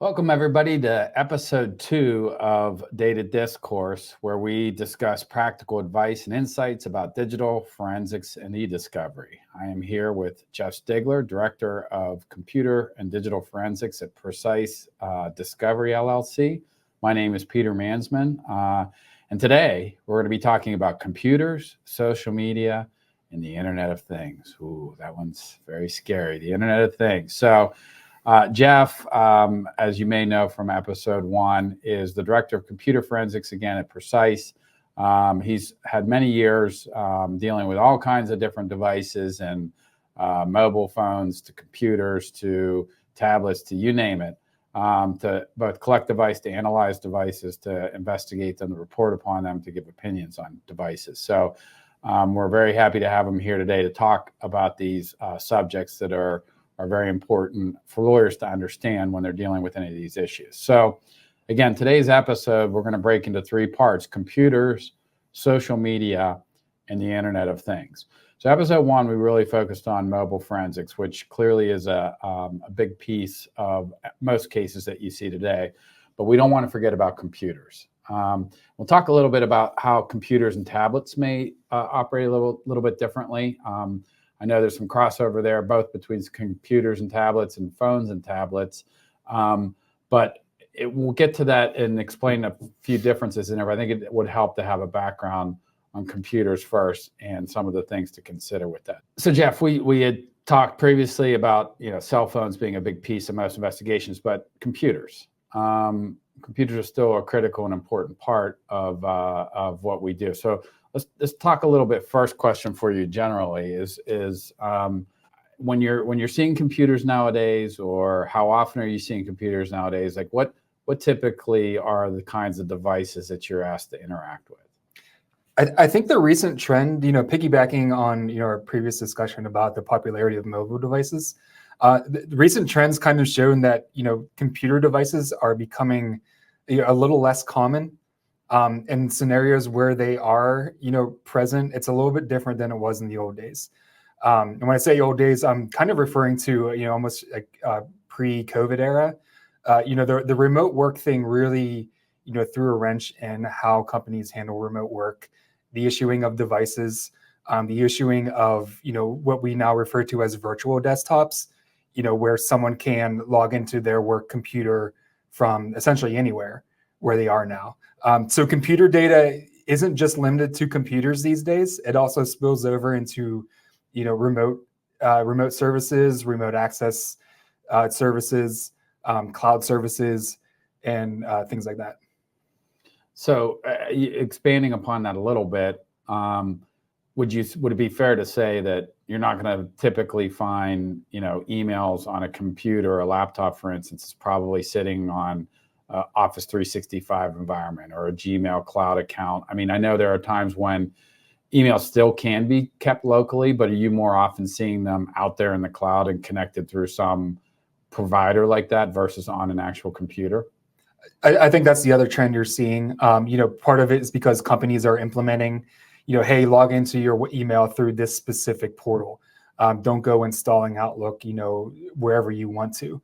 Welcome, everybody, to episode 2 of Data Discourse, where we discuss practical advice and insights about digital forensics and e-discovery. I am here with Jeff Stigler, Director of Computer and Digital Forensics at Precise Discovery, LLC. My name is Peter Mansman, and today we're going to be talking about computers, social media, and the Internet of Things. Ooh, that one's very scary, the Internet of Things. So, Jeff, as you may know from episode 1, is the Director of Computer Forensics again at Precise. He's had many years dealing with all kinds of different devices, and mobile phones to computers to tablets to you name it, to both collect devices, to analyze devices, to investigate them, to report upon them, to give opinions on devices. So we're very happy to have him here today to talk about these subjects that are very important for lawyers to understand when they're dealing with any of these issues. So again, today's episode, we're going to break into 3 parts: computers, social media, and the Internet of Things. So episode 1, we really focused on mobile forensics, which clearly is a big piece of most cases that you see today, but we don't want to forget about computers. We'll talk a little bit about how computers and tablets may operate a little bit differently. I know there's some crossover there, both between computers and tablets and phones and tablets, but we'll get to that and explain a few differences in there. I think it would help to have a background on computers first and some of the things to consider with that. So, Jeff, we had talked previously about cell phones being a big piece of most investigations, but computers are still a critical and important part of what we do. So let's talk a little bit. First question for you generally is when you're seeing computers nowadays, or how often are you seeing computers nowadays? Like what typically are the kinds of devices that you're asked to interact with? I think the recent trend, piggybacking on our previous discussion about the popularity of mobile devices, the recent trends kind of shown that computer devices are becoming a little less common. In scenarios where they are, present, it's a little bit different than it was in the old days. And when I say old days, I'm kind of referring to, almost like pre-COVID era. The remote work thing really, threw a wrench in how companies handle remote work, the issuing of devices, the issuing of, what we now refer to as virtual desktops, where someone can log into their work computer from essentially anywhere where they are now. So computer data isn't just limited to computers these days. It also spills over into, remote services, remote access services, cloud services, and things like that. So expanding upon that a little bit, would it be fair to say that you're not going to typically find, emails on a computer or a laptop, for instance, is probably sitting on Office 365 environment or a Gmail cloud account? I mean, I know there are times when emails still can be kept locally, but are you more often seeing them out there in the cloud and connected through some provider like that versus on an actual computer? I think that's the other trend you're seeing. Part of it is because companies are implementing, hey, log into your email through this specific portal. Don't go installing Outlook, wherever you want to.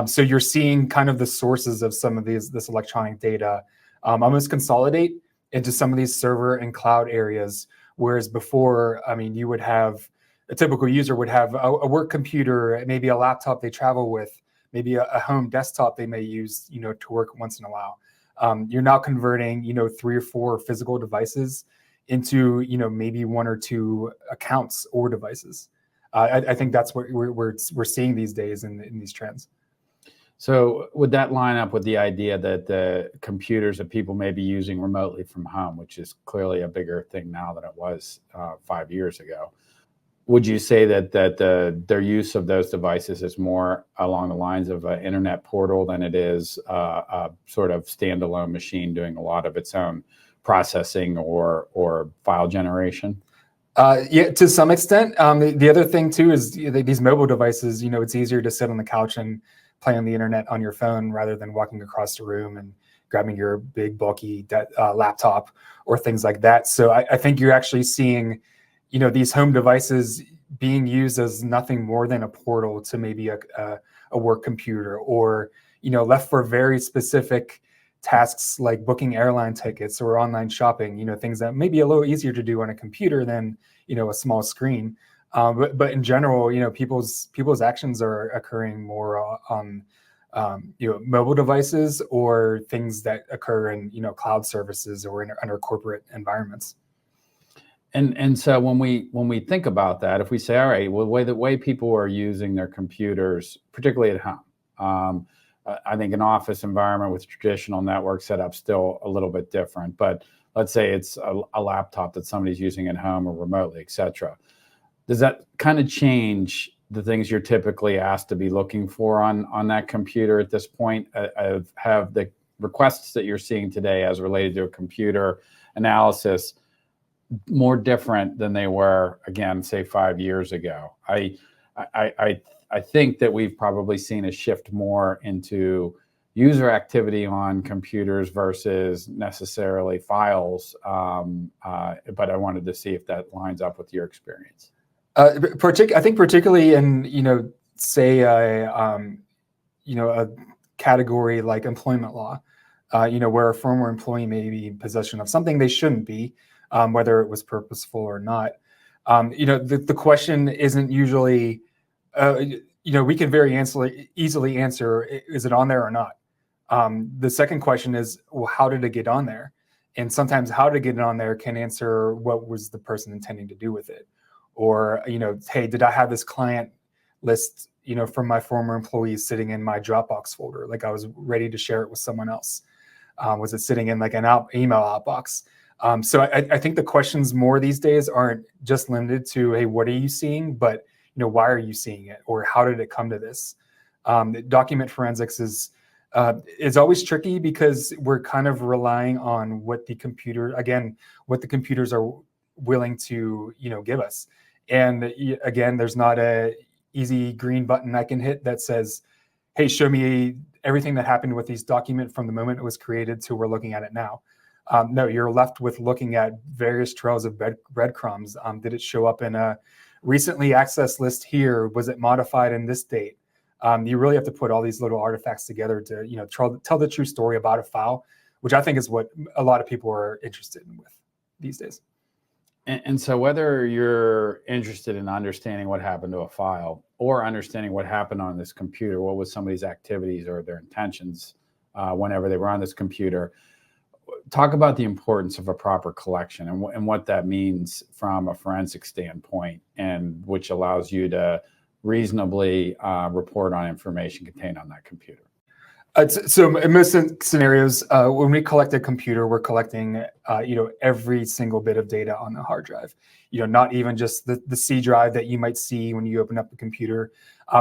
So you're seeing kind of the sources of some of this electronic data almost consolidate into some of these server and cloud areas. Whereas before, you would have a typical user would have a work computer, maybe a laptop they travel with, maybe a home desktop they may use, to work once in a while. You're now converting, 3 or 4 physical devices into, maybe 1 or 2 accounts or devices. I think that's what we're seeing these days in these trends. So would that line up with the idea that the computers that people may be using remotely from home, which is clearly a bigger thing now than it was 5 years ago, would you say that their use of those devices is more along the lines of an internet portal than it is a sort of standalone machine doing a lot of its own processing or file generation? Yeah, to some extent. The other thing too is these mobile devices, it's easier to sit on the couch and play on the internet on your phone rather than walking across the room and grabbing your big bulky laptop or things like that. So I think you're actually seeing, these home devices being used as nothing more than a portal to maybe a work computer or, left for very specific tasks like booking airline tickets or online shopping, things that may be a little easier to do on a computer than, a small screen. But in general, people's actions are occurring more on mobile devices or things that occur in cloud services or under corporate environments. And so when we think about that, if we say, all right, well, the way people are using their computers, particularly at home, I think an office environment with traditional network setup still a little bit different. But let's say it's a laptop that somebody's using at home or remotely, et cetera. Does that kind of change the things you're typically asked to be looking for on that computer at this point? Have the requests that you're seeing today as related to a computer analysis more different than they were, again, say 5 years ago? I think that we've probably seen a shift more into user activity on computers versus necessarily files. But I wanted to see if that lines up with your experience. I think particularly in say a category like employment law, where a former employee may be in possession of something they shouldn't be, whether it was purposeful or not. The question isn't usually, we can very easily answer, is it on there or not? The second question is, well, how did it get on there? And sometimes how to get it on there can answer what was the person intending to do with it. Or, hey, did I have this client list, from my former employees sitting in my Dropbox folder? Like I was ready to share it with someone else. Was it sitting in like an email outbox? So I think the questions more these days aren't just limited to, hey, what are you seeing? But, why are you seeing it? Or how did it come to this? Document forensics is always tricky because we're kind of relying on what the computers are willing to, give us. And again, there's not a easy green button I can hit that says, hey, show me everything that happened with these documents from the moment it was created to we're looking at it now. No, you're left with looking at various trails of breadcrumbs. Did it show up in a recently accessed list here? Was it modified in this date? You really have to put all these little artifacts together to, tell the true story about a file, which I think is what a lot of people are interested in with these days. And so whether you're interested in understanding what happened to a file or understanding what happened on this computer, what was somebody's activities or their intentions whenever they were on this computer, talk about the importance of a proper collection and what that means from a forensic standpoint, and which allows you to reasonably report on information contained on that computer. So in most scenarios, when we collect a computer, we're collecting, every single bit of data on the hard drive. Not even just the C drive that you might see when you open up the computer.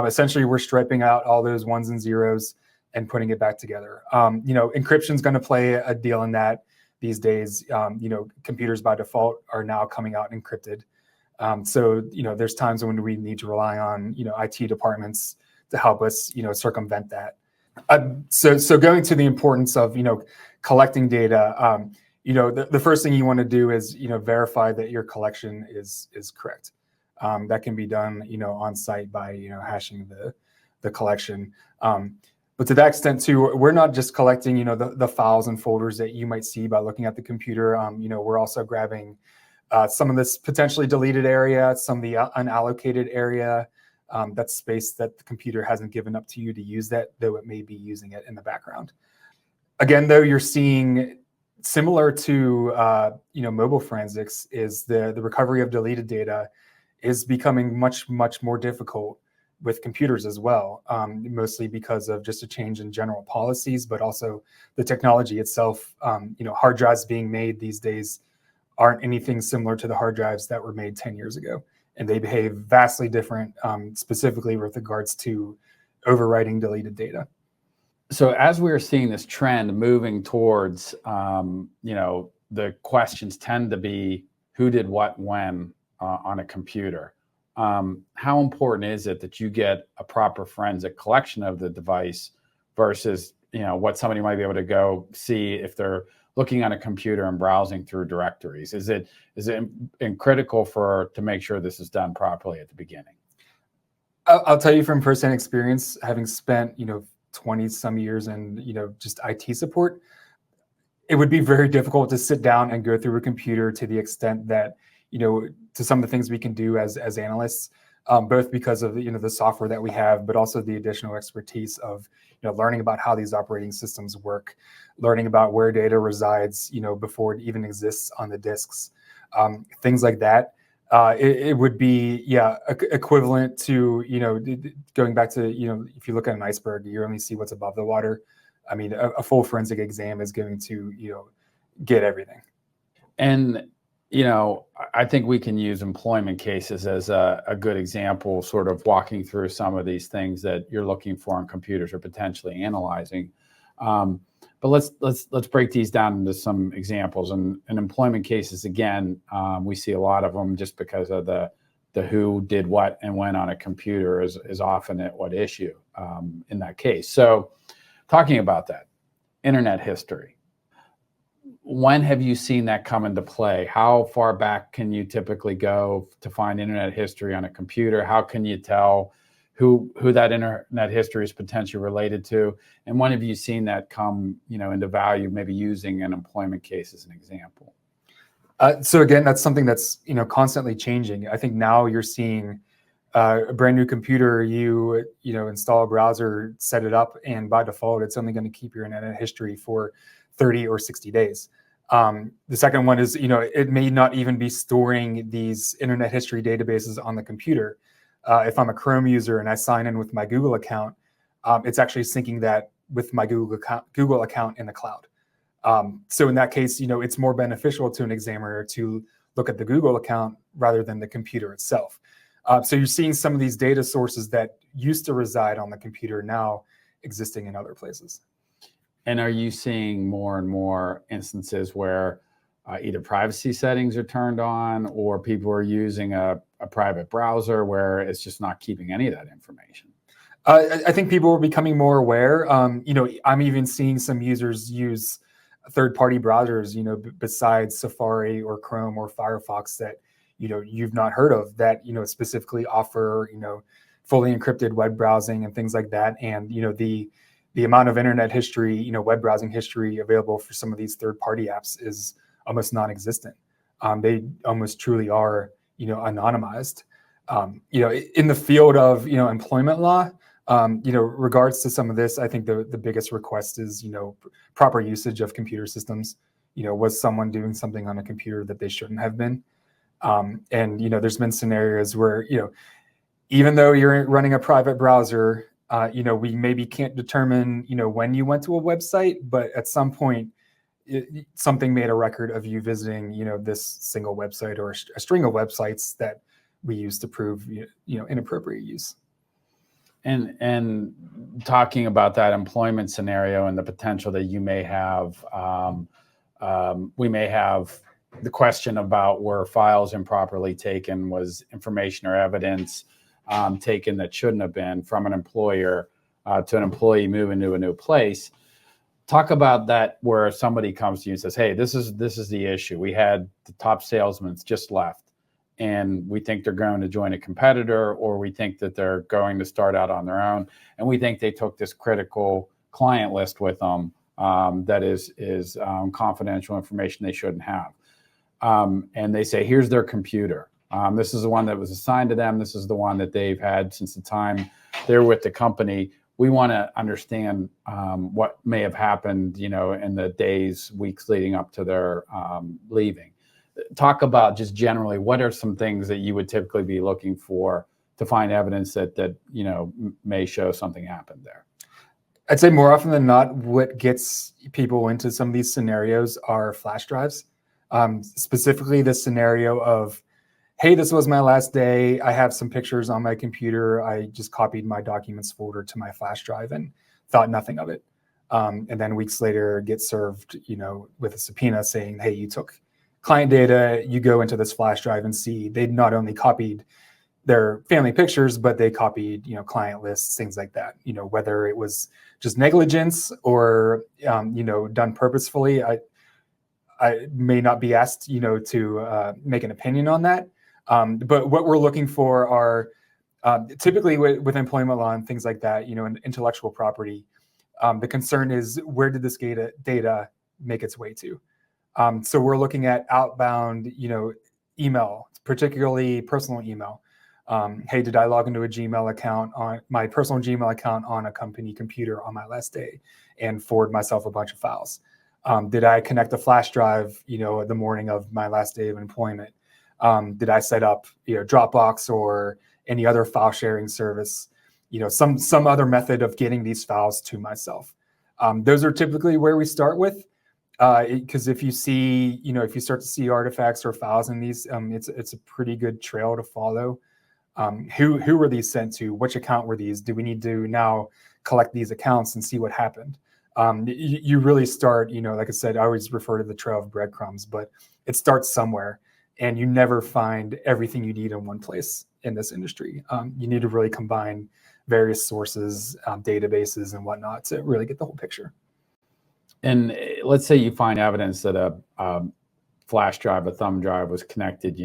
Essentially, we're striping out all those ones and zeros and putting it back together. Encryption is going to play a deal in that these days. Computers by default are now coming out encrypted. So there's times when we need to rely on IT departments to help us circumvent that. So going to the importance of collecting data, the first thing you want to do is verify that your collection is correct. That can be done on site by hashing the collection. But to that extent too, we're not just collecting the files and folders that you might see by looking at the computer. We're also grabbing some of this potentially deleted area, some of the unallocated area. That's space that the computer hasn't given up to you to use that, though it may be using it in the background. Again, though, you're seeing similar to mobile forensics is the recovery of deleted data is becoming much more difficult with computers as well, mostly because of just a change in general policies, but also the technology itself. Hard drives being made these days aren't anything similar to the hard drives that were made 10 years ago. And they behave vastly different, specifically with regards to overwriting deleted data. So as we're seeing this trend moving towards, the questions tend to be who did what when on a computer. How important is it that you get a proper forensic collection of the device versus, what somebody might be able to go see if they're looking on a computer and browsing through directories? Is it critical to make sure this is done properly at the beginning? I'll tell you from firsthand experience, having spent 20 some years in, just IT support, it would be very difficult to sit down and go through a computer to the extent that, to some of the things we can do as analysts, both because of, the software that we have, but also the additional expertise of, learning about how these operating systems work, learning about where data resides, before it even exists on the disks, things like that. It would be, equivalent to, going back to, if you look at an iceberg, you only see what's above the water. I mean, a full forensic exam is going to, get everything. And, I think we can use employment cases as a good example, sort of walking through some of these things that you're looking for on computers or potentially analyzing. But let's break these down into some examples. And in employment cases, again, we see a lot of them just because of the who did what and when on a computer is often at what issue in that case. So talking about that, internet history. When have you seen that come into play? How far back can you typically go to find internet history on a computer? How can you tell who that internet history is potentially related to? And when have you seen that come, into value, maybe using an employment case as an example? So again, that's something that's, constantly changing. I think now you're seeing a brand new computer, you install a browser, set it up, and by default, it's only going to keep your internet history for 30 or 60 days. The second one is, it may not even be storing these internet history databases on the computer. If I'm a Chrome user and I sign in with my Google account, it's actually syncing that with my Google account in the cloud. So in that case, it's more beneficial to an examiner to look at the Google account rather than the computer itself. So you're seeing some of these data sources that used to reside on the computer now existing in other places. And are you seeing more and more instances where either privacy settings are turned on or people are using a private browser where it's just not keeping any of that information? I think people are becoming more aware. I'm even seeing some users use third-party browsers, besides Safari or Chrome or Firefox that, you've not heard of that, specifically offer, fully encrypted web browsing and things like that. And, the amount of internet history, web browsing history available for some of these third-party apps is almost non-existent. They almost truly are, anonymized. In the field of, employment law, regards to some of this, I think the biggest request is, proper usage of computer systems. Was someone doing something on a computer that they shouldn't have been? And, there's been scenarios where, even though you're running a private browser, we maybe can't determine, when you went to a website, but at some point, something made a record of you visiting, this single website or a string of websites that we use to prove, inappropriate use. And talking about that employment scenario and the potential that you may have, we may have the question about were files improperly taken, was information or evidence taken that shouldn't have been from an employer to an employee moving to a new place. Talk about that where somebody comes to you and says, hey, this is the issue. We had the top salesman just left and we think they're going to join a competitor, or we think that they're going to start out on their own. And we think they took this critical client list with them that is confidential information they shouldn't have. And they say, here's their computer. This is the one that was assigned to them. This is the one that they've had since the time they're with the company. We want to understand what may have happened, in the days, weeks leading up to their leaving. Talk about just generally, what are some things that you would typically be looking for to find evidence that may show something happened there? I'd say more often than not, what gets people into some of these scenarios are flash drives. Specifically the scenario of, hey, this was my last day. I have some pictures on my computer. I just copied my documents folder to my flash drive and thought nothing of it. And then weeks later get served, with a subpoena saying, hey, you took client data, you go into this flash drive and see they not only copied their family pictures, but they copied, client lists, things like that. Whether it was just negligence or, done purposefully, I may not be asked, to make an opinion on that. But what we're looking for are typically with employment law and things like that, and intellectual property, The concern is, where did this data make its way to? So we're looking at outbound, email, particularly personal email. Hey, did I log into a Gmail account on my personal Gmail account on a company computer on my last day and forward myself a bunch of files? Did I connect a flash drive, the morning of my last day of employment? Did I set up, Dropbox or any other file sharing service? Some other method of getting these files to myself. Those are typically where we start with, because if you see, if you start to see artifacts or files in these, it's a pretty good trail to follow. Who were these sent to? Which account were these? Do we need to now collect these accounts and see what happened? You really start, like I said, I always refer to the trail of breadcrumbs, but it starts somewhere, and you never find everything you need in one place in this industry. You need to really combine various sources, databases, and whatnot to really get the whole picture. And let's say you find evidence that a flash drive, a thumb drive was connected,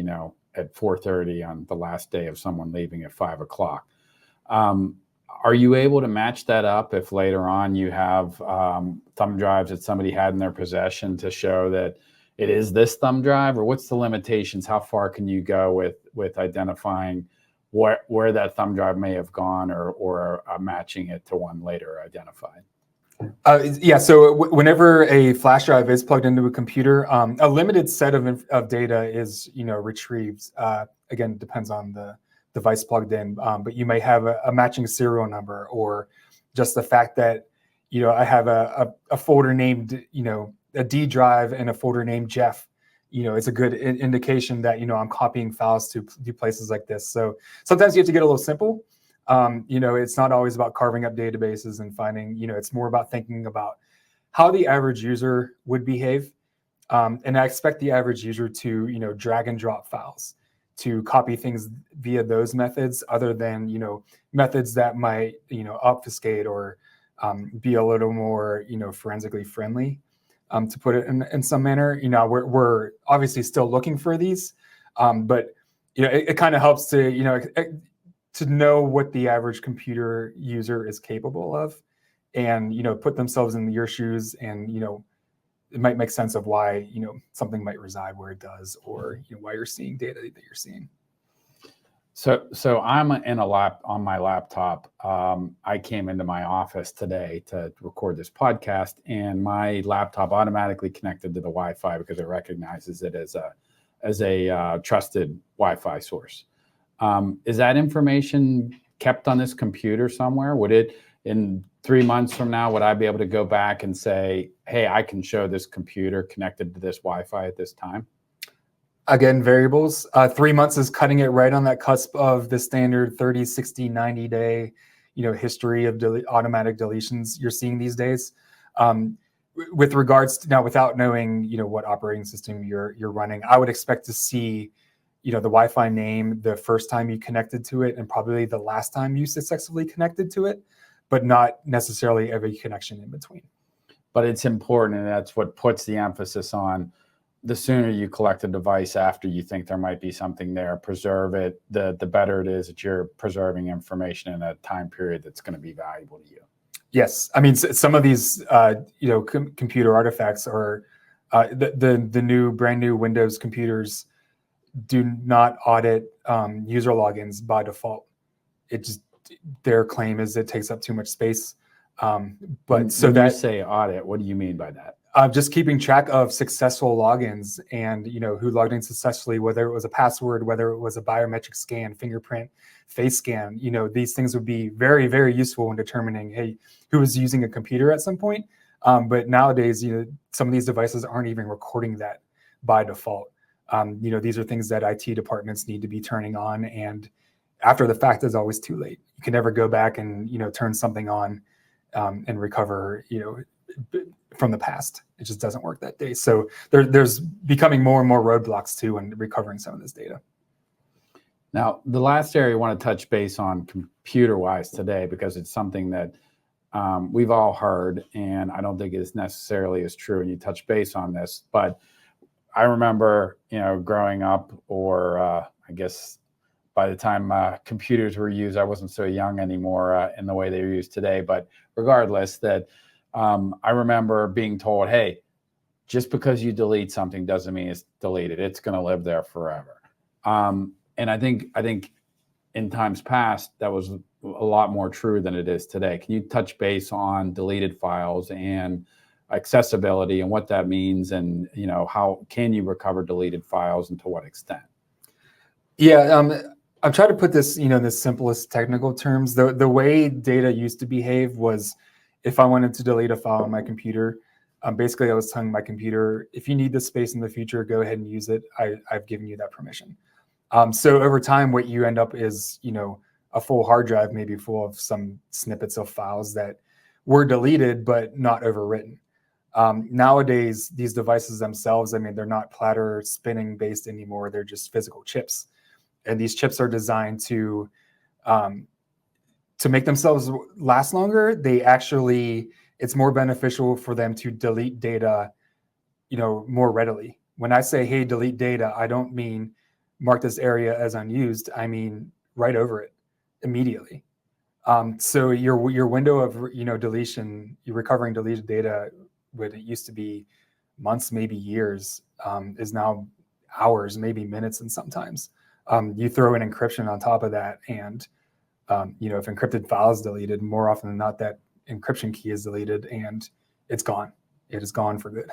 at 4:30 on the last day of someone leaving at 5 o'clock. Are you able to match that up if later on you have thumb drives that somebody had in their possession to show that it is this thumb drive? Or what's the limitations? How far can you go with identifying where that thumb drive may have gone, or matching it to one later identified? Yeah, so whenever a flash drive is plugged into a computer, a limited set of data is retrieved. Again, it depends on the device plugged in, but you may have a matching serial number, or just the fact that I have a folder named a D drive and a folder named Jeff. It's a good indication that I'm copying files to do places like this. So sometimes you have to get a little simple. It's not always about carving up databases and finding, it's more about thinking about how the average user would behave. And I expect the average user to, drag and drop files, to copy things via those methods, other than, methods that might, obfuscate or be a little more, forensically friendly, to put it in some manner. We're obviously still looking for these, but, it kind of helps to know what the average computer user is capable of, and put themselves in your shoes, and it might make sense of why something might reside where it does, or why you're seeing data that you're seeing. So I'm in a lap on my laptop. I came into my office today to record this podcast, and my laptop automatically connected to the Wi-Fi because it recognizes it as a trusted Wi-Fi source. Is that information kept on this computer somewhere? Would it, in 3 months from now, would I be able to go back and say, hey, I can show this computer connected to this Wi-Fi at this time? Again, variables. 3 months is cutting it right on that cusp of the standard 30, 60, 90-day, history of automatic deletions you're seeing these days. With regards to now, without knowing, what operating system you're running, I would expect to see the Wi-Fi name the first time you connected to it, and probably the last time you successfully connected to it, but not necessarily every connection in between. But it's important, and that's what puts the emphasis on the sooner you collect a device after you think there might be something there, preserve it, the better it is that you're preserving information in a time period that's going to be valuable to you. Yes. I mean, some of these, computer artifacts are the brand new Windows computers do not audit user logins by default. Their claim is it takes up too much space. But so when that you say audit, what do you mean by that? Just keeping track of successful logins, and who logged in successfully, whether it was a password, whether it was a biometric scan, fingerprint, face scan. These things would be very, very useful in determining, hey, who was using a computer at some point. But nowadays, some of these devices aren't even recording that by default. These are things that IT departments need to be turning on, and after the fact is always too late. You can never go back and turn something on and recover from the past. It just doesn't work that day. So there's becoming more and more roadblocks too in recovering some of this data. Now, the last area I want to touch base on computer-wise today, because it's something that we've all heard, and I don't think is necessarily as true, and you touch base on this, but I remember, growing up, or I guess by the time computers were used, I wasn't so young anymore in the way they're used today. But regardless, that I remember being told, hey, just because you delete something doesn't mean it's deleted. It's going to live there forever. And I think in times past, that was a lot more true than it is today. Can you touch base on deleted files and accessibility and what that means, and how can you recover deleted files and to what extent? Yeah, I'm trying to put this, in the simplest technical terms. The way data used to behave was, if I wanted to delete a file on my computer, basically I was telling my computer, if you need this space in the future, go ahead and use it. I've given you that permission. So over time, what you end up is, a full hard drive, maybe full of some snippets of files that were deleted but not overwritten. Nowadays, these devices themselves, I mean, they're not platter spinning based anymore. They're just physical chips. And these chips are designed to make themselves last longer. It's more beneficial for them to delete data, more readily. When I say, hey, delete data, I don't mean mark this area as unused. I mean, right over it immediately. So your window of, deletion, you're recovering deleted data, when it used to be months, maybe years, is now hours, maybe minutes, and sometimes. You throw in encryption on top of that, and if encrypted file is deleted, more often than not, that encryption key is deleted, and it's gone. It is gone for good.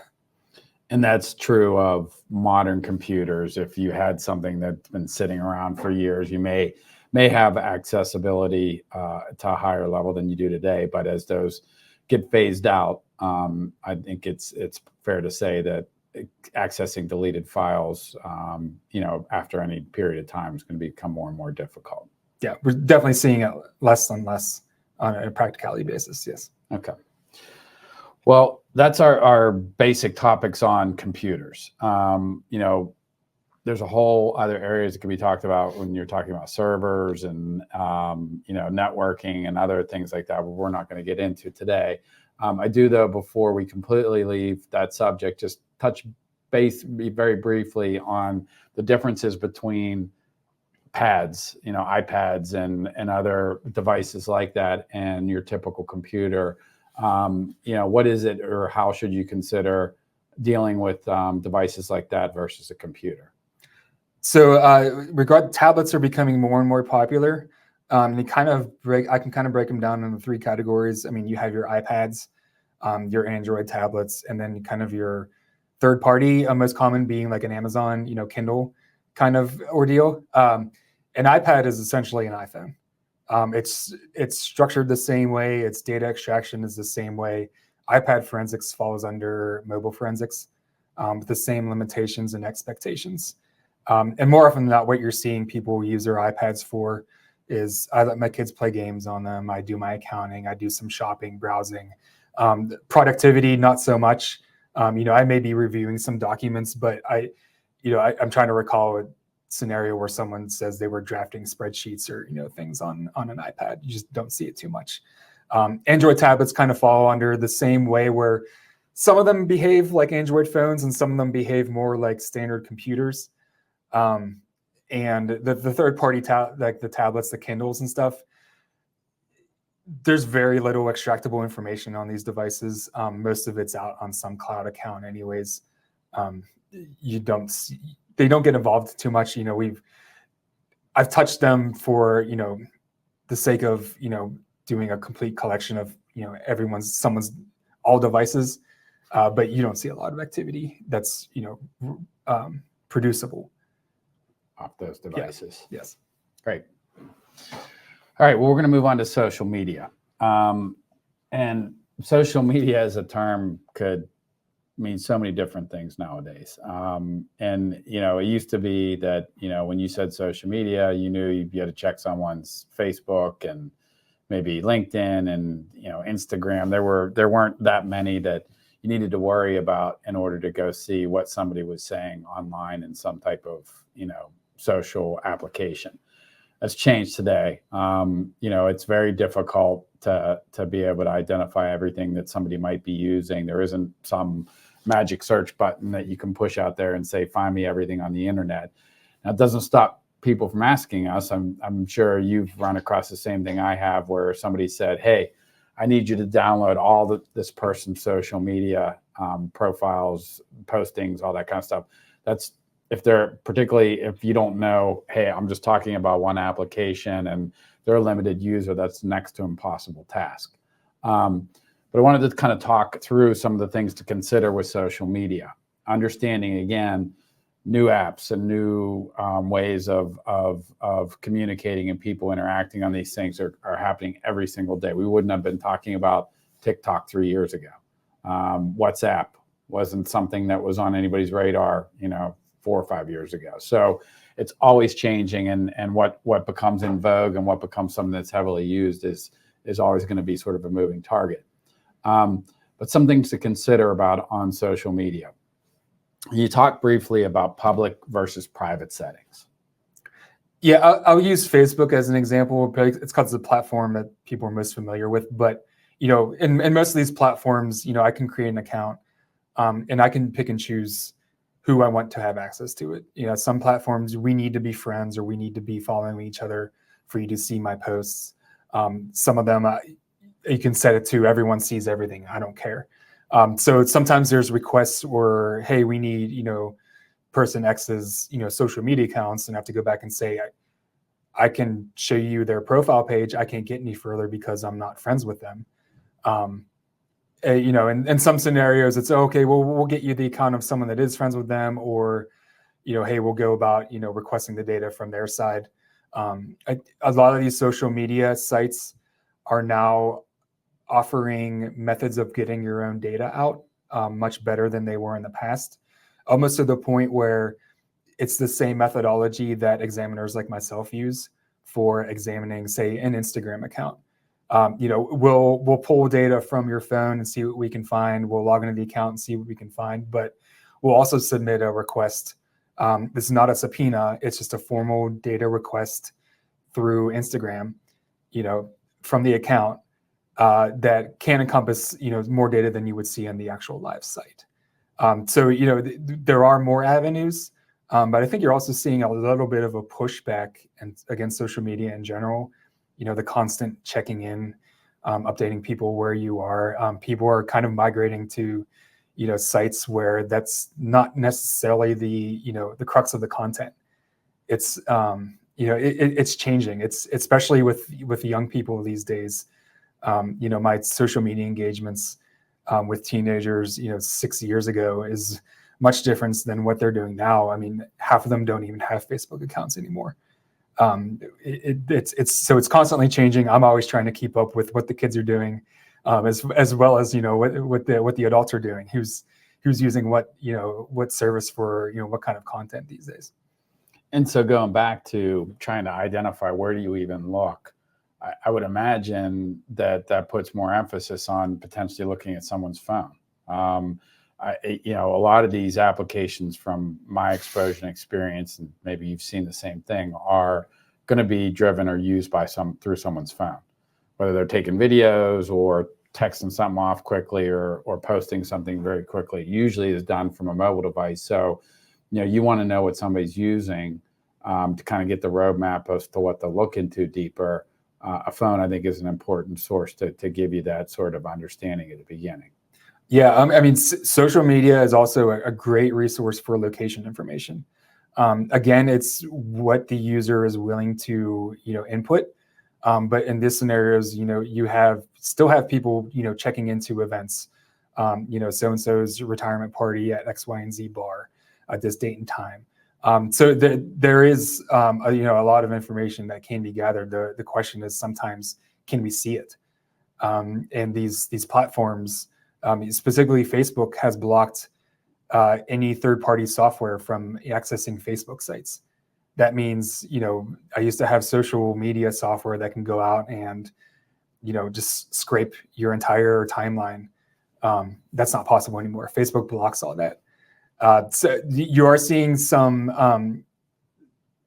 And that's true of modern computers. If you had something that's been sitting around for years, you may have accessibility to a higher level than you do today. But as those get phased out, I think it's fair to say that accessing deleted files, after any period of time, is going to become more and more difficult. Yeah, we're definitely seeing it less and less on a practicality basis. Yes. Okay. Well, that's our basic topics on computers. There's a whole other areas that can be talked about when you're talking about servers and networking and other things like that, but we're not going to get into today. I do, though, before we completely leave that subject, just touch base very briefly on the differences between pads, iPads and other devices like that, and your typical computer. What is it, or how should you consider dealing with devices like that versus a computer? So tablets are becoming more and more popular. I can kind of break them down into three categories. I mean, you have your iPads, your Android tablets, and then kind of your third party, most common being like an Amazon, Kindle kind of ordeal. An iPad is essentially an iPhone. It's structured the same way. Its data extraction is the same way. iPad forensics falls under mobile forensics, with the same limitations and expectations. And more often than not, what you're seeing people use their iPads for is, I let my kids play games on them. I do my accounting. I do some shopping, browsing. Productivity, not so much. I may be reviewing some documents, but I'm trying to recall a scenario where someone says they were drafting spreadsheets or things on an iPad. You just don't see it too much. Android tablets kind of fall under the same way, where some of them behave like Android phones and some of them behave more like standard computers. And the third party like the tablets, the Kindles and stuff, there's very little extractable information on these devices. Most of it's out on some cloud account anyways. They don't get involved too much. I've touched them for, the sake of, doing a complete collection of, someone's all devices. But you don't see a lot of activity that's, producible off those devices. Yeah. Yes. Great. All right. Well, we're going to move on to social media. And social media as a term could mean so many different things nowadays. And, it used to be that, when you said social media, you knew you had to check someone's Facebook and maybe LinkedIn and, Instagram. There weren't that many that you needed to worry about in order to go see what somebody was saying online in some type of, social application. That's changed today. It's very difficult to be able to identify everything that somebody might be using. There isn't some magic search button that you can push out there and say, find me everything on the internet. Now, it doesn't stop people from asking us. I'm sure you've run across the same thing I have, where somebody said, hey, I need you to download all this person's social media profiles, postings, all that kind of stuff. That's particularly if you don't know, hey, I'm just talking about one application and they're a limited user, that's next to impossible task. But I wanted to kind of talk through some of the things to consider with social media. Understanding, again, new apps and new ways of communicating and people interacting on these things are happening every single day. We wouldn't have been talking about TikTok 3 years ago. WhatsApp wasn't something that was on anybody's radar, 4 or 5 years ago. So it's always changing, and what becomes in vogue and what becomes something that's heavily used is always going to be sort of a moving target. But some things to consider about on social media. You talked briefly about public versus private settings. Yeah, I'll use Facebook as an example. It's because it's the platform that people are most familiar with. But in most of these platforms, I can create an account, and I can pick and choose who I want to have access to it. Some platforms we need to be friends or we need to be following each other for you to see my posts. Some of them you can set it to everyone sees everything. I don't care. So sometimes there's requests or, hey, we need, person X's, social media accounts, and I have to go back and say, I can show you their profile page. I can't get any further because I'm not friends with them. In some scenarios, it's okay, well, we'll get you the account of someone that is friends with them, or, hey, we'll go about, requesting the data from their side. A lot of these social media sites are now offering methods of getting your own data out much better than they were in the past, almost to the point where it's the same methodology that examiners like myself use for examining, say, an Instagram account. We'll pull data from your phone and see what we can find. We'll log into the account and see what we can find, but we'll also submit a request. This is not a subpoena. It's just a formal data request through Instagram, from the account. That can encompass, more data than you would see on the actual live site. So there are more avenues, but I think you're also seeing a little bit of a pushback against social media in general. The constant checking in, updating people where you are. People are kind of migrating to, sites where that's not necessarily the crux of the content. It's it's changing. It's especially with young people these days. My social media engagements with teenagers, 6 years ago is much different than what they're doing now. I mean, half of them don't even have Facebook accounts anymore. It's constantly changing. I'm always trying to keep up with what the kids are doing, as well as what the adults are doing. Who's using what service for what kind of content these days. And so going back to trying to identify where do you even look, I would imagine that puts more emphasis on potentially looking at someone's phone. A lot of these applications, from my exposure and experience, and maybe you've seen the same thing, are going to be driven or used through someone's phone, whether they're taking videos or texting something off quickly or posting something very quickly. Usually is done from a mobile device. So, you want to know what somebody's using to kind of get the roadmap as to what they'll look into deeper. A phone, I think, is an important source to give you that sort of understanding at the beginning. Yeah, social media is also a great resource for location information. Again, it's what the user is willing to input. But in these scenarios, you still have people checking into events. So and so's retirement party at X, Y, and Z bar at this date and time. So there is a lot of information that can be gathered. The question is sometimes, can we see it? And these platforms, specifically Facebook, has blocked any third-party software from accessing Facebook sites. That means, I used to have social media software that can go out and, just scrape your entire timeline. That's not possible anymore. Facebook blocks all that. So you are seeing some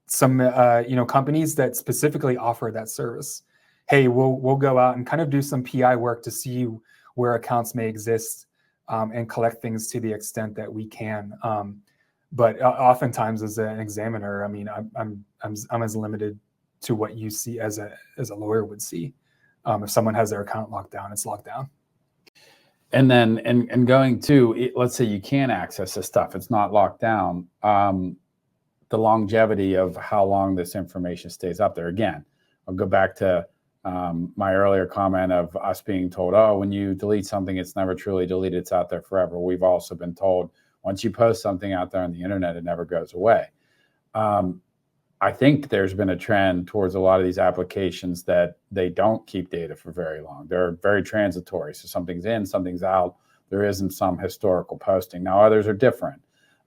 companies that specifically offer that service. Hey, we'll go out and kind of do some PI work to see where accounts may exist, and collect things to the extent that we can. But oftentimes, as an examiner, I'm as limited to what you see as a lawyer would see. If someone has their account locked down, it's locked down. And then, and going to, let's say you can access this stuff, it's not locked down. The longevity of how long this information stays up there. Again, I'll go back to my earlier comment of us being told, oh, when you delete something, it's never truly deleted, it's out there forever. We've also been told once you post something out there on the internet, it never goes away. I think there's been a trend towards a lot of these applications that they don't keep data for very long. They're very transitory. So something's in, something's out. There isn't some historical posting. Now others are different.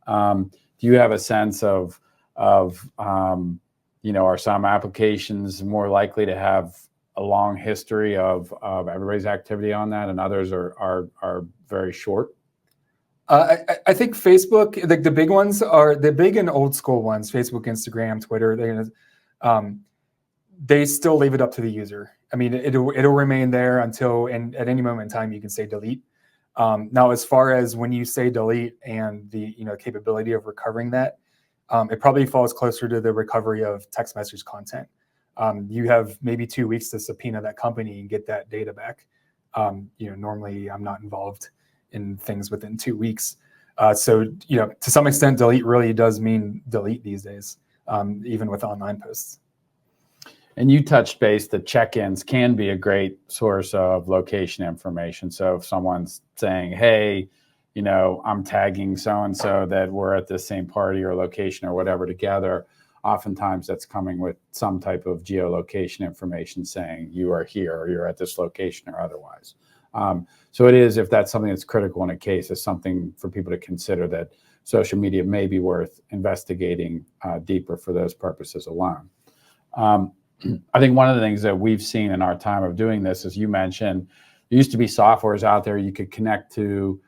Do you have a sense of you know, are some applications more likely to have a long history of everybody's activity on that, and others are very short? I think Facebook, like the big ones are the big and old school ones, Facebook, Instagram, Twitter, they still leave it up to the user. I mean, it'll remain there until, and at any moment in time, you can say delete. Now, as far as when you say delete and the capability of recovering that, it probably falls closer to the recovery of text message content. You have maybe 2 weeks to subpoena that company and get that data back. Normally I'm not involved in things within 2 weeks. So, to some extent, delete really does mean delete these days, even with online posts. And you touched base that check-ins can be a great source of location information. So if someone's saying, hey, I'm tagging so-and-so that we're at the same party or location or whatever together, oftentimes that's coming with some type of geolocation information saying you are here or you're at this location or otherwise. So it is, if that's something that's critical in a case, is something for people to consider, that social media may be worth investigating deeper for those purposes alone. I think one of the things that we've seen in our time of doing this, as you mentioned, there used to be softwares out there you could connect to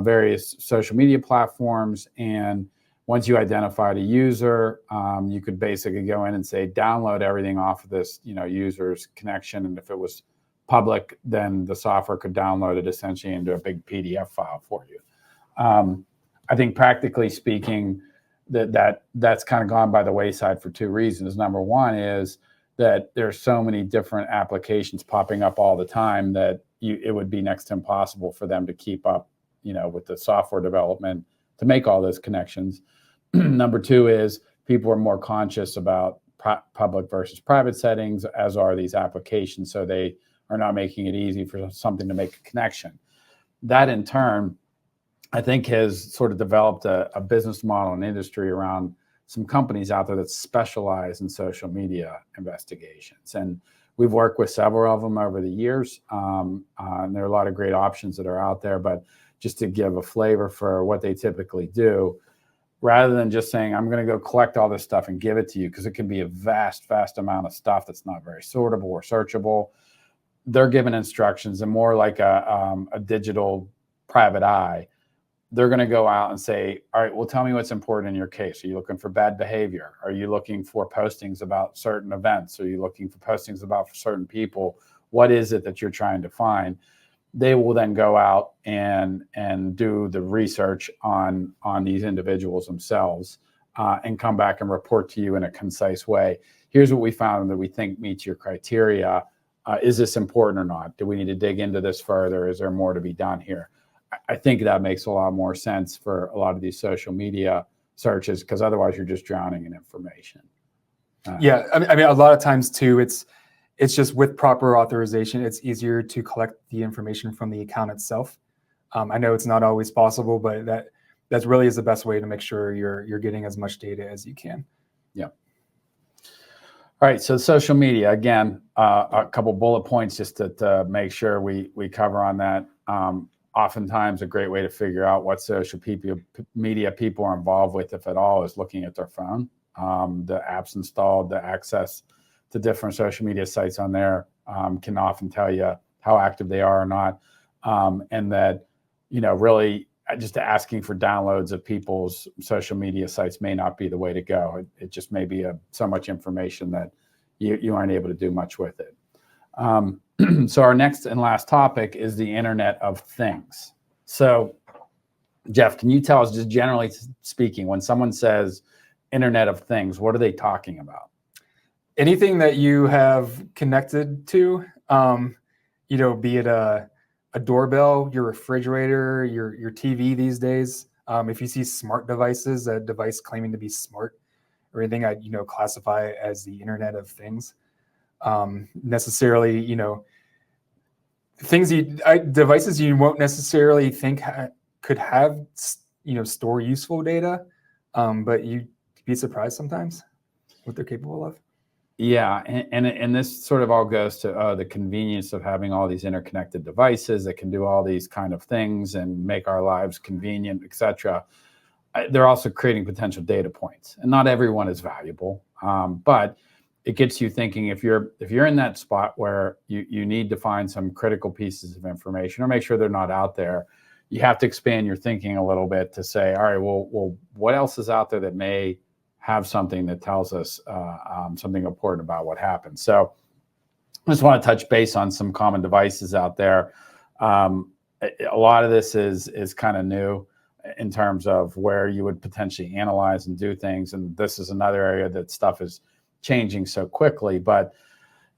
various social media platforms, and once you identified a user, you could basically go in and say, download everything off of this user's connection, and if it was public, then the software could download it essentially into a big PDF file for you. I think practically speaking, that's kind of gone by the wayside for two reasons. Number one is that there's so many different applications popping up all the time that it would be next to impossible for them to keep up, with the software development to make all those connections. Number two is people are more conscious about public versus private settings, as are these applications. So they are not making it easy for something to make a connection. That in turn, I think, has sort of developed a business model and industry around some companies out there that specialize in social media investigations. And we've worked with several of them over the years. And there are a lot of great options that are out there, but just to give a flavor for what they typically do, rather than just saying, I'm going to go collect all this stuff and give it to you, because it can be a vast amount of stuff that's not very sortable or searchable. They're given instructions, and more like a digital private eye. They're going to go out and say, all right, well, tell me what's important in your case. Are you looking for bad behavior? Are you looking for postings about certain events? Are you looking for postings about certain people? What is it that you're trying to find? They will then go out and do the research on these individuals themselves and come back and report to you in a concise way. Here's what we found that we think meets your criteria. Is this important or not? Do we need to dig into this further? Is there more to be done here? I think that makes a lot more sense for a lot of these social media searches, because otherwise you're just drowning in information. Yeah, I mean, a lot of times too, it's just with proper authorization, it's easier to collect the information from the account itself. I know it's not always possible, but that really is the best way to make sure you're getting as much data as you can. Yeah. All right, so social media, again, a couple bullet points just to make sure we cover on that. Oftentimes a great way to figure out what social media people are involved with, if at all, is looking at their phone. The apps installed, the access to different social media sites on there can often tell you how active they are or not. And that, really just asking for downloads of people's social media sites may not be the way to go. It just may be so much information that you aren't able to do much with it. So our next and last topic is the Internet of Things. So, Jeff, can you tell us, just generally speaking, when someone says Internet of Things, what are they talking about? Anything that you have connected to Be it a doorbell, your refrigerator, your TV these days. If you see smart devices, a device claiming to be smart, or anything I'd classify as the Internet of Things. Necessarily, devices you won't necessarily think could have store useful data, but you'd be surprised sometimes what they're capable of. Yeah, and this sort of all goes to the convenience of having all these interconnected devices that can do all these kind of things and make our lives convenient, etc. They're also creating potential data points, and not everyone is valuable, but it gets you thinking. If you're in that spot where you need to find some critical pieces of information or make sure they're not out there, you have to expand your thinking a little bit to say, all right, well, what else is out there that may have something that tells us something important about what happened. So I just want to touch base on some common devices out there. A lot of this is kind of new in terms of where you would potentially analyze and do things. And this is another area that stuff is changing so quickly. But,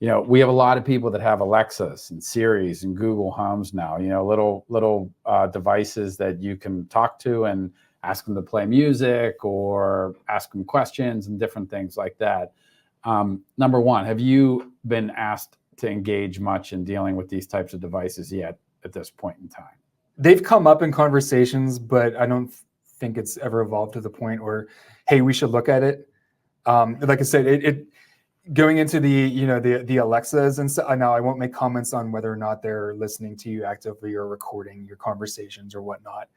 we have a lot of people that have Alexas and Siris and Google Homes now, little devices that you can talk to and ask them to play music or ask them questions and different things like that. Number one, have you been asked to engage much in dealing with these types of devices yet at this point in time? They've come up in conversations, but I don't think it's ever evolved to the point where, hey, we should look at it. Like I said, it going into the Alexas and so now I won't make comments on whether or not they're listening to you actively or recording your conversations or whatnot.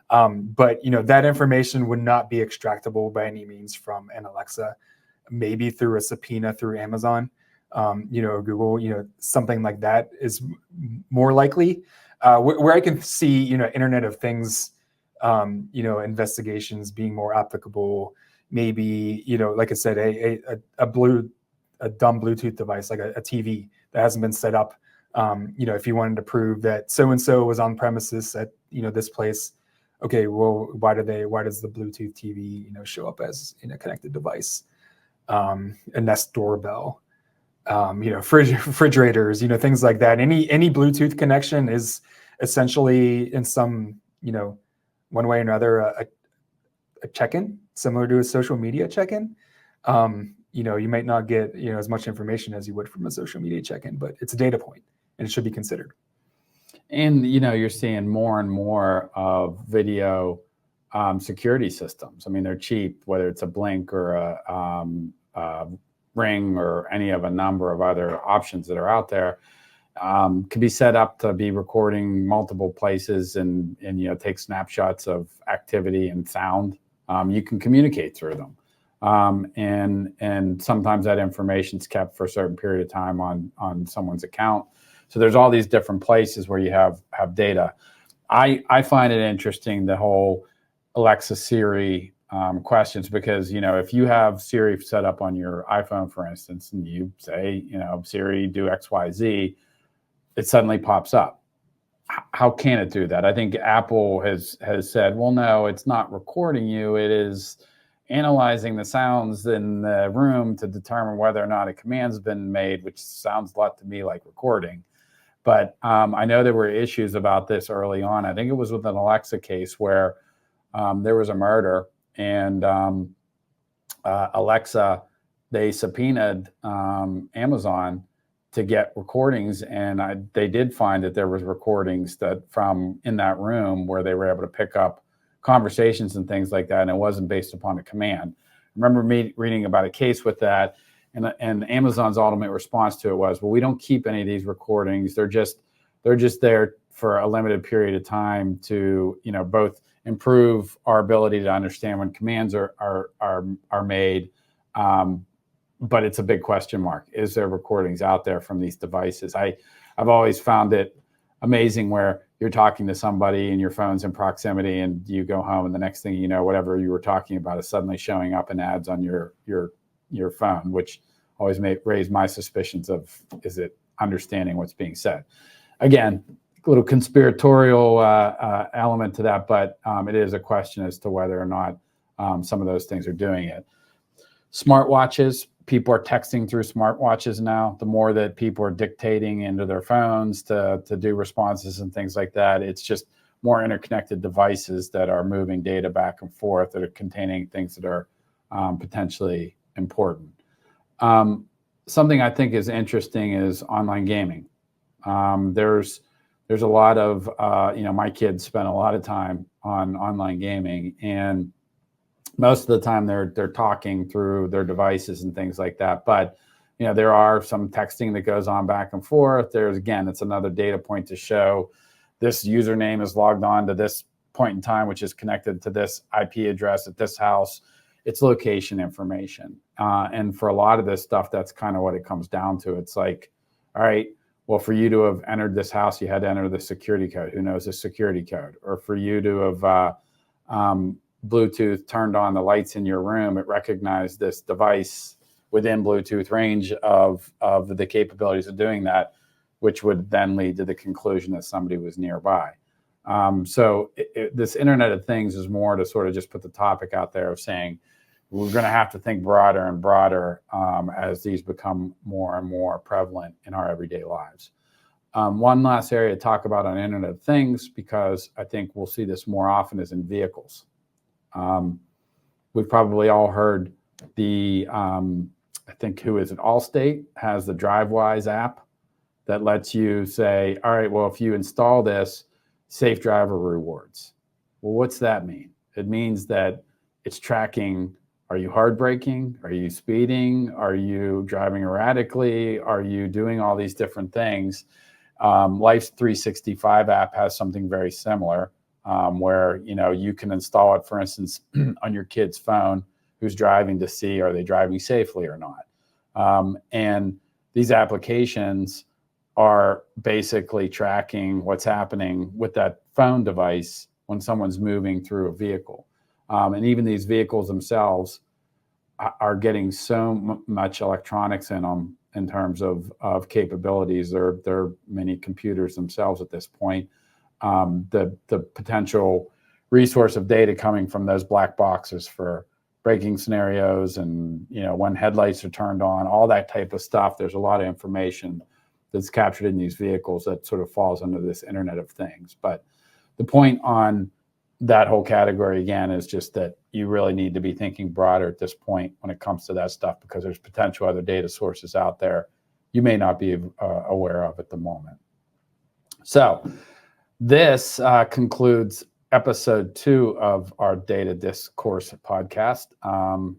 But that information would not be extractable by any means from an Alexa, maybe through a subpoena through Amazon, or Google, something like that is more likely. Where I can see, Internet of Things, investigations being more applicable, maybe, like I said, a dumb Bluetooth device like a TV that hasn't been set up. If you wanted to prove that so-and-so was on premises at, this place, okay, well, why does the Bluetooth TV, show up as in a connected device? A Nest doorbell, refrigerators, things like that. Any Bluetooth connection is essentially in some, one way or another, a check-in, similar to a social media check-in. You might not get, as much information as you would from a social media check-in, but it's a data point and it should be considered. And, you're seeing more and more of video security systems. I mean, they're cheap, whether it's a Blink or a Ring or any of a number of other options that are out there, can be set up to be recording multiple places and take snapshots of activity and sound. You can communicate through them. And sometimes that information is kept for a certain period of time on someone's account. So there's all these different places where you have data. I find it interesting, the whole Alexa Siri questions, because if you have Siri set up on your iPhone, for instance, and you say Siri, do XYZ, it suddenly pops up. How can it do that? I think Apple has said, well, no, it's not recording you. It is analyzing the sounds in the room to determine whether or not a command's been made, which sounds a lot to me like recording. But I know there were issues about this early on. I think it was with an Alexa case where there was a murder, and Alexa, they subpoenaed Amazon to get recordings, and they did find that there was recordings that from in that room where they were able to pick up conversations and things like that, and it wasn't based upon a command. I remember me reading about a case with that, and Amazon's ultimate response to it was, well, we don't keep any of these recordings. They're just there for a limited period of time to both improve our ability to understand when commands are made, but it's a big question mark. Is there recordings out there from these devices? I've always found it amazing where you're talking to somebody and your phone's in proximity, and you go home, and the next thing you know, whatever you were talking about is suddenly showing up in ads on your phone, which always raise my suspicions of, is it understanding what's being said? Again, a little conspiratorial element to that, but it is a question as to whether or not some of those things are doing it. Smartwatches, people are texting through smartwatches now. The more that people are dictating into their phones to do responses and things like that, it's just more interconnected devices that are moving data back and forth, that are containing things that are potentially important. Something I think is interesting is online gaming. There's a lot of, my kids spend a lot of time on online gaming, and most of the time they're talking through their devices and things like that. But, there are some texting that goes on back and forth. Again, it's another data point to show this username is logged on to this point in time, which is connected to this IP address at this house. It's location information. And for a lot of this stuff, that's kind of what it comes down to. It's like, all right, well, for you to have entered this house, you had to enter the security code. Who knows the security code? Or for you to have Bluetooth turned on the lights in your room, it recognized this device within Bluetooth range of the capabilities of doing that, which would then lead to the conclusion that somebody was nearby. So this Internet of Things is more to sort of just put the topic out there of saying, we're going to have to think broader and broader as these become more and more prevalent in our everyday lives. One last area to talk about on Internet of Things, because I think we'll see this more often, is in vehicles. We've probably all heard I think, who is it? Allstate has the DriveWise app that lets you say, all right, well, if you install this, safe driver rewards. Well, what's that mean? It means that it's tracking, are you hard braking? Are you speeding? Are you driving erratically? Are you doing all these different things? Life's 365 app has something very similar, where you can install it, for instance, on your kid's phone who's driving, to see, are they driving safely or not? And these applications are basically tracking what's happening with that phone device when someone's moving through a vehicle. And even these vehicles themselves are getting so much electronics in them in terms of capabilities. They're mini computers themselves at this point. The potential resource of data coming from those black boxes for braking scenarios and when headlights are turned on, all that type of stuff. There's a lot of information that's captured in these vehicles that sort of falls under this Internet of Things. But the point on that whole category, again, is just that you really need to be thinking broader at this point when it comes to that stuff, because there's potential other data sources out there you may not be aware of at the moment. So this concludes episode 2 of our Data Discourse podcast,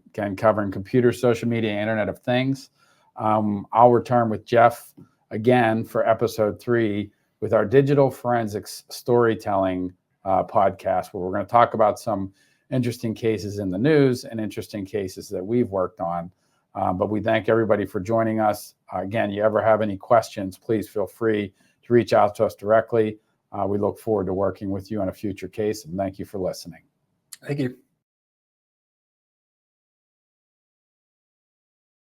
again, covering computer, social media, Internet of Things. I'll return with Jeff again for episode 3 with our digital forensics storytelling podcast, where we're going to talk about some interesting cases in the news and interesting cases that we've worked on. But we thank everybody for joining us. Again, you ever have any questions, please feel free to reach out to us directly. We look forward to working with you on a future case, and thank you for listening. Thank you.